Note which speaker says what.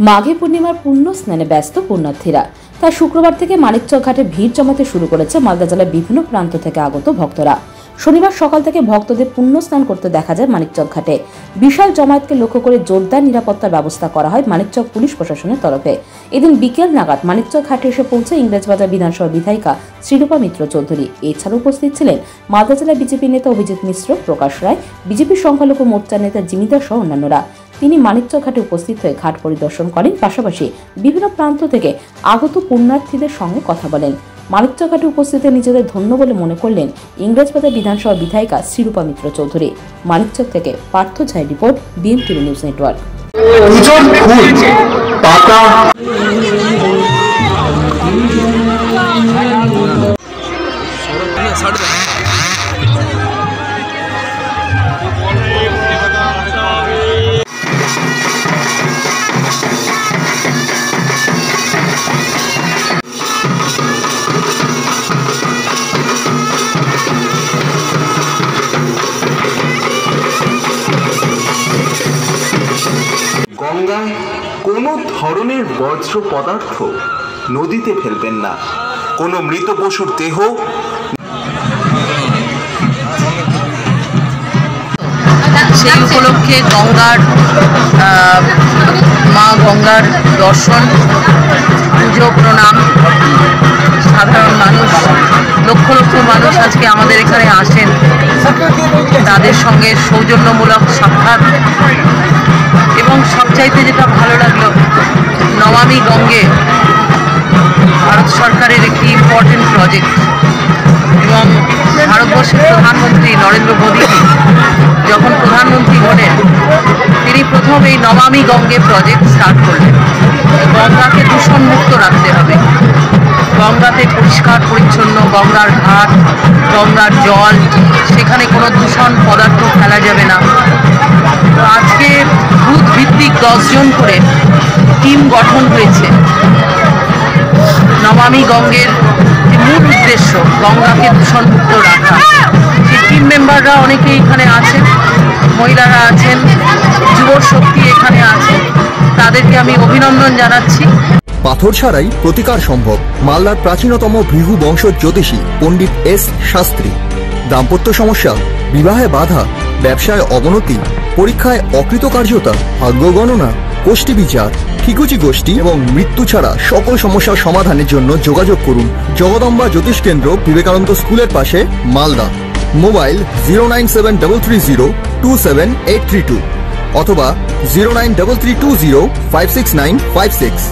Speaker 1: মাঘী পূর্ণিমার পুণ্য স্নানে ব্যস্ত পুণ্যার্থীরা। তাই শুক্রবার থেকে মানিকচক ঘাটে ভিড় জমাতে শুরু করেছে মালদা জেলার বিভিন্ন প্রান্ত থেকে আগত ভক্তরা। শনিবার সকাল থেকে ভক্তদের পুণ্য স্নান করতে দেখা যায় মানিকচক ঘাটে। বিশাল জমায়েতকে লক্ষ্য করে জোরদার নিরাপত্তার ব্যবস্থা করা হয় মানিকচক পুলিশ প্রশাসনের তরফে। এদিন বিকেল নাগাদ মানিকচক ঘাটে এসে পৌঁছে ইংরেজবাজার বিধানসভা বিধায়িকা শ্রীরূপা মিত্র চৌধুরী। এছাড়া উপস্থিত ছিলেন মালদা জেলা বিজেপি নেতা অভিজিৎ মিশ্র, প্রকাশ রায়, বিজেপি সংখ্যালঘু মোর্চার নেতা জিমিদার সহ অন্যান্যরা। তিনি মানিকচক ঘাটে উপস্থিত হয়ে ঘাট পরিদর্শন করেন, পাশাপাশি বিভিন্ন প্রান্ত থেকে আগত পুণ্যার্থীদের সঙ্গে কথা বলেন। মানিকচক ঘাটে উপস্থিত নিজেদের ধন্য বলে মনে করলেন ইংরেজবাজার বিধানসভা বিধায়িকা শ্রীরূপা মিত্র চৌধুরী। মানিকচক থেকে পার্থ ঝাই রিপোর্ট, BMTV নিউজ নেটওয়ার্ক।
Speaker 2: গঙ্গায় কোনো ধরনের বর্জ্য পদার্থ নদীতে ফেলবেন না। কোনো মৃত পশুর দেহ
Speaker 3: সেই উপলক্ষে মা গঙ্গার দর্শন, পুজো, প্রণাম। সাধারণ মানুষ, লক্ষ লক্ষ মানুষ আজকে আমাদের এখানে আসেন, তাদের সঙ্গে সৌজন্যমূলক সাক্ষাৎ। এবং সবচাইতে যেটা ভালো লাগলো, নমামি গঙ্গে ভারত সরকারের একটি ইম্পর্টেন্ট প্রজেক্ট এবং ভারতবর্ষের প্রধানমন্ত্রী নরেন্দ্র মোদী যখন প্রধানমন্ত্রী হলেন, তিনি প্রথম এই নমামি গঙ্গে প্রজেক্ট স্টার্ট করলেন। গঙ্গাকে দূষণমুক্ত রাখতে হবে, গঙ্গাতে পরিষ্কার পরিচ্ছন্ন গঙ্গার ঘাট, গঙ্গার জল, সেখানে কোনো দূষণ পদার্থ ফেলা যাবে না। তো আজকে বুথ ভিত্তিক 10 জন করে টিম গঠন হয়েছে। নমামি গঙ্গের যে মূল উদ্দেশ্য গঙ্গাকে দূষণমুক্ত রাখা, সেই টিম মেম্বাররা অনেকেই এখানে আছেন, মহিলারা আছেন, যুব শক্তি এখানে আছে, তাদেরকে আমি অভিনন্দন জানাচ্ছি।
Speaker 4: পাথর ছাড়াই প্রতিকার সম্ভব। মালদার প্রাচীনতম ভৃগু বংশ জ্যোতিষী পণ্ডিত এস শাস্ত্রী। দাম্পত্য সমস্যা, বিবাহে বাধা, ব্যবসায় অবনতি, পরীক্ষায় অকৃতকার্যতা, ভাগ্য গণনা, গোষ্ঠী বিচার, ঠিকুচি গোষ্ঠী এবং মৃত্যু ছাড়া সকল সমস্যার সমাধানের জন্য যোগাযোগ করুন জগদম্বা জ্যোতিষ কেন্দ্র, বিবেকানন্দ স্কুলের পাশে, মালদা। মোবাইল 09730278332 অথবা 09332056956।